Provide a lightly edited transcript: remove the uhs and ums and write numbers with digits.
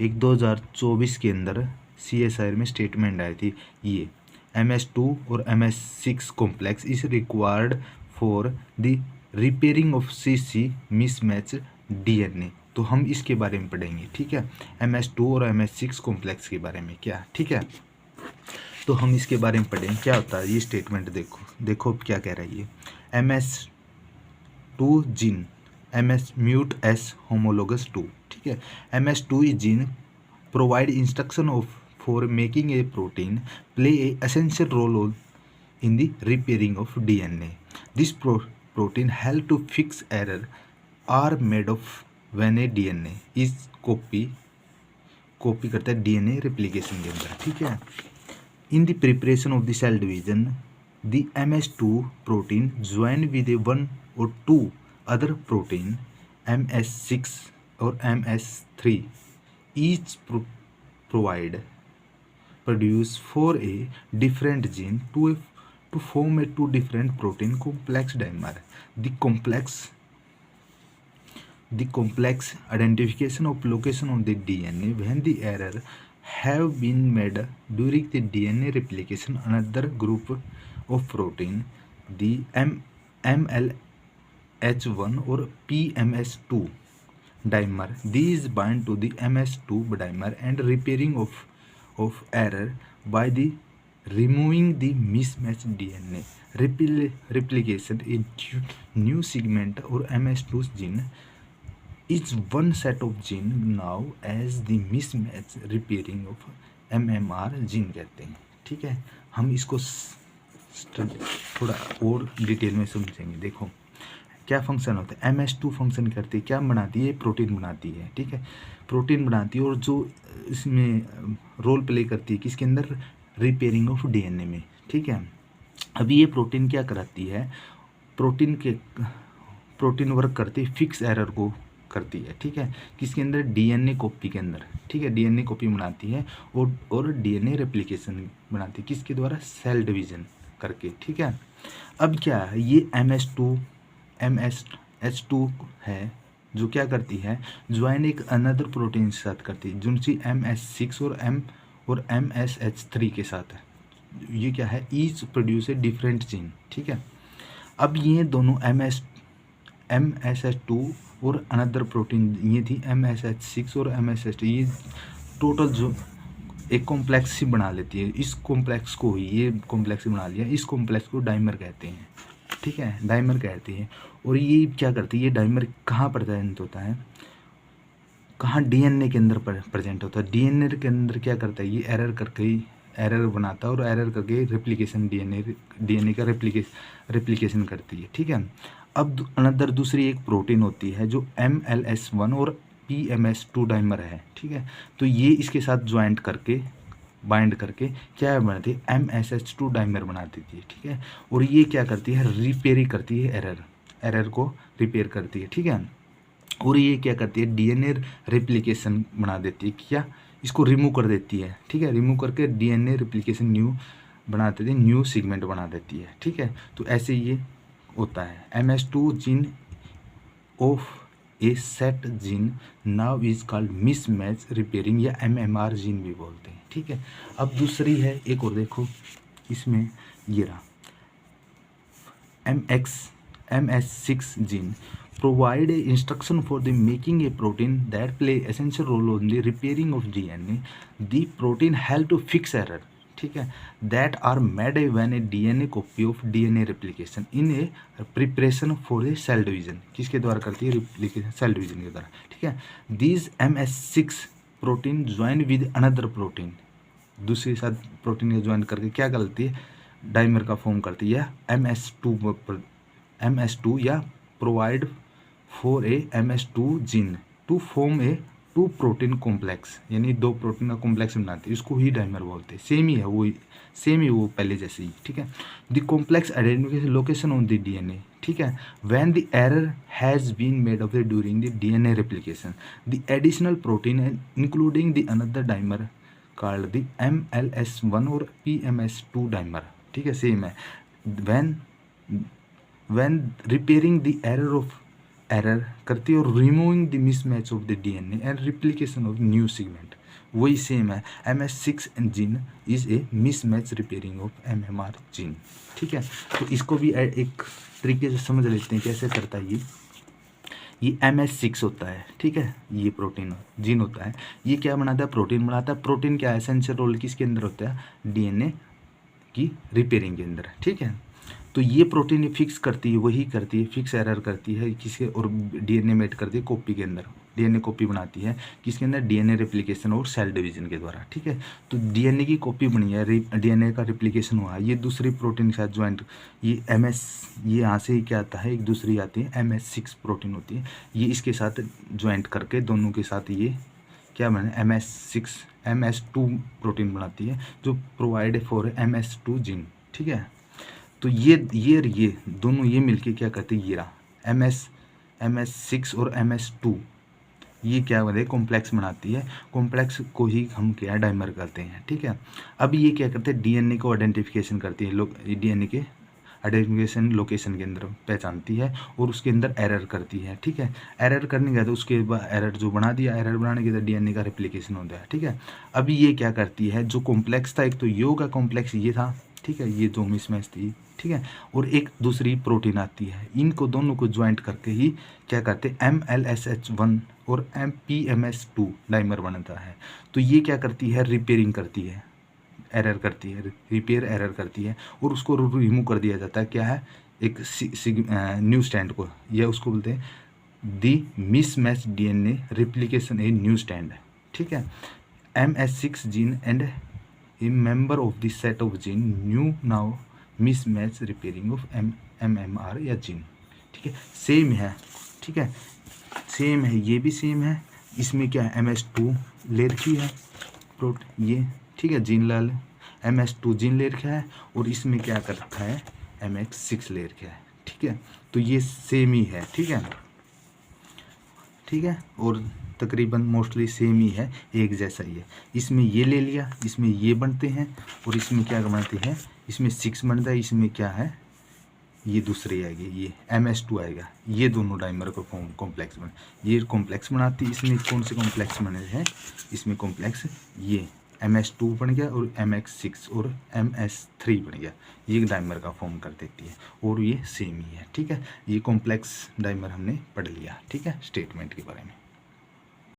एक 2024 के अंदर CSIR में स्टेटमेंट आई थी, ये MS2 और MS6 complex is required for the repairing of CC mismatch DNA। तो हम इसके बारे में पढ़ेंगे, ठीक है, MS2 और MS6 कॉम्प्लेक्स के बारे में क्या, ठीक है। तो हम इसके बारे में पढ़ें क्या होता है ये स्टेटमेंट। देखो क्या कह रही है। MS2 gene MS mute S homologous 2, ठीक है। MS2 is gene provide instruction of for making a protein play a essential role in the repairing of DNA. This protein help to fix error are made of when a DNA is copy करता है DNA replication के अंदर, ठीक है। In the preparation of the cell division, the MS2 protein join with a 1 or 2 other protein MS6 or MS3 each produce for a different gene to form a two different protein complex dimer. The complex identification of location on the DNA when the error have been made during the DNA replication another group of protein, the MLH1 or PMS2 dimer. These bind to the MS2 dimer and repairing of error by the removing the mismatched DNA. Replication in new segment or MS2 gene is one set of gene now as the mismatch repairing of MMR gene कहते हैं, ठीक है। हम इसको थोड़ा और detail में समझेंगे। देखो क्या फंक्शन होता है। MS2 फंक्शन करती है, क्या बनाती है, प्रोटीन बनाती है, ठीक है, प्रोटीन बनाती है और जो इसमें रोल प्ले करती है किसके अंदर, रिपेयरिंग ऑफ DNA में, ठीक है। अभी ये प्रोटीन क्या कराती है, प्रोटीन वर्क करती है, फिक्स एरर को करती है, ठीक है, किसके अंदर, DNA कॉपी के अंदर, ठीक है, DNA कॉपी बनाती है और DNA रेप्लिकेशन बनाती है किसके द्वारा, सेल डिवीजन करके, ठीक है। अब क्या है, ये MSH2 है जो क्या करती है, ज्वाइन एक अनदर प्रोटीन के साथ करती है, जिनसी MS6 और MSH3 के साथ है। ये क्या है, each produce a different gene, ठीक है। अब ये दोनों MSH2 और अनदर प्रोटीन ये थी MSH6 और MSH2, ये टोटल जो एक कॉम्प्लेक्स ही बना लेती है। इस कॉम्प्लेक्स को ही, ये कॉम्प्लेक्स ही बना लिया, इस कॉम्प्लेक्स को डाइमर कहते हैं, ठीक है, डाइमर कहते हैं। और ये क्या करती है, ये डाइमर कहाँ प्रेजेंट होता है, कहाँ, DNA के अंदर प्रेजेंट होता है। DNA के अंदर क्या करता है, ये एरर बनाता है और एरर करके रेप्लिकेशन DNA का रेप्लिकेशन करती है, ठीक है। अब अनदर दूसरी एक प्रोटीन होती है जो MLH1 और PMS2 डाइमर है, ठीक है। तो ये इसके साथ ज्वाइंट करके बाइंड करके क्या बनाती है, MSH2 डाइमर बना देती है, ठीक है। और ये क्या करती है, रिपेयर करती है, एरर को रिपेयर करती है, ठीक है। और ये क्या करती है, DNA रेप्लिकेशन बना देती है, क्या, इसको रिमूव कर देती है, ठीक है, रिमूव करके DNA रेप्लिकेशन न्यू बना देती है, न्यू सेगमेंट बना देती है, ठीक है। तो ऐसे ये होता है। MS2 gene of A set gene now is called mismatch repairing या MMR जीन भी बोलते हैं, ठीक है। अब दूसरी है एक और, देखो इसमें ये रहा MS6 gene provide a instruction for the making a protein that play essential role in the repairing of DNA. The protein help to fix error, ठीक है, that are made when a DNA copy of DNA replication in a preparation for a cell division, किसके द्वारा करती है, replication cell division के द्वारा, ठीक है। These MS6 protein join with another protein, दूसरे साथ प्रोटीन के ज्वाइन करके क्या करती है, डाइमर का फॉर्म करती है, MS2 या provide for a MS2 gene to form a 2 protein complex, यानी 2 प्रोटीन का कॉम्प्लेक्स बनाते हैं, इसको ही डाइमर बोलते हैं। सेम ही वो पहले जैसे ही, ठीक है। The complex identification location on the DNA, ठीक है, when the error has been made of during the DNA replication the additional protein including the another dimer called the MLH1 और PMS2 डाइमर, ठीक है, सेम है। when repairing the error of error करती है और removing the mismatch of the DNA and replication of new segment. वही same है, MS6 gene is a mismatch repairing of MMR gene. ठीक है, तो इसको भी एक तरीके से समझ लेते हैं कैसे करता है ये MS6 होता है। ठीक है, ये प्रोटीन जीन होता है, ये क्या बनाता है, प्रोटीन बनाता है। प्रोटीन क्या है, एसेंशियल रोल किसके अंदर होता है, डीएनए की रिपेयरिंग के अंदर। ठीक है, तो ये प्रोटीन फिक्स करती है, वही करती है, फिक्स एरर करती है किसके, और डीएनए मेट करती है कॉपी के अंदर, डीएनए कॉपी बनाती है किसके अंदर, डीएनए रेप्लिकेशन और सेल डिवीजन के द्वारा। ठीक है, तो डीएनए की कॉपी बनी है, डीएनए का रेप्लिकेशन हुआ, ये दूसरी प्रोटीन के साथ ज्वाइंट, ये ये यहाँ से ही क्या आता है, एक दूसरी आती है MS6 प्रोटीन होती है, ये इसके साथ ज्वाइंट करके दोनों के साथ ये क्या बने, MS2 प्रोटीन बनाती है जो प्रोवाइड फॉर MS2 जीन। ठीक है, तो ये दोनों ये मिलके क्या करते हैं, ये रहा MS6 और MS2, ये क्या बनते हैं, कॉम्प्लेक्स बनाती है। कॉम्प्लेक्स को ही हम क्या डाइमर करते हैं। ठीक है, अब ये क्या करते हैं, डीएनए को आइडेंटिफिकेशन करती है, डीएनए के आइडेंटिफिकेशन लोकेशन के अंदर पहचानती है और उसके अंदर एरर करती है। ठीक है, एरर करने के बाद उसके बाद एरर जो बना दिया, एरर बनाने के बाद डीएनए का रेप्लिकेशन होता है। ठीक है, अभी ये क्या करती है, जो कॉम्प्लेक्स था, एक तो योगा कॉम्प्लेक्स ये था, ठीक है, ये दो मिसमैच थी। ठीक है, और एक दूसरी प्रोटीन आती है, इनको दोनों को ज्वाइंट करके ही क्या करते हैं, MLSH1 और PMS2 डाइमर बनता है। तो ये क्या करती है, रिपेयरिंग करती है, एरर करती है, रिपेयर एरर करती है और उसको रिमूव कर दिया जाता है। क्या है, एक न्यू स्टैंड को, यह उसको बोलते हैं the mismatch DNA replication a new strand. ठीक है, MS6 gene and a member of the set of gene new now mismatch repairing of MMR या जीन। ठीक है, सेम है। ठीक है, सेम है, ये भी सेम है, इसमें क्या है, MS2 ले रखी है ये। ठीक है, जीन लाल MS2 जीन ले रखा है और इसमें क्या कर रखा है, MX6 ले रखा है। ठीक है, तो ये सेम ही है। ठीक है, ठीक है, और तकरीबन मोस्टली सेम ही है, एक जैसा ही है। इसमें ये ले लिया, इसमें ये बनते हैं और इसमें क्या बनते हैं, इसमें 6 बनता है, इसमें क्या है, ये दूसरी आएगी, ये MS2 आएगा। ये दोनों डाइमर को कॉम्प्लेक्स बन, ये कॉम्प्लेक्स बनाती है। इसमें कौन से कॉम्प्लेक्स बने हैं, इसमें कॉम्प्लेक्स ये MS2 बन गया और MX6 और MS3 बन गया, ये डाइमर का फॉर्म कर देती है और ये सेम ही है। ठीक है, ये कॉम्प्लेक्स डाइमर हमने पढ़ लिया। ठीक है, स्टेटमेंट के बारे में।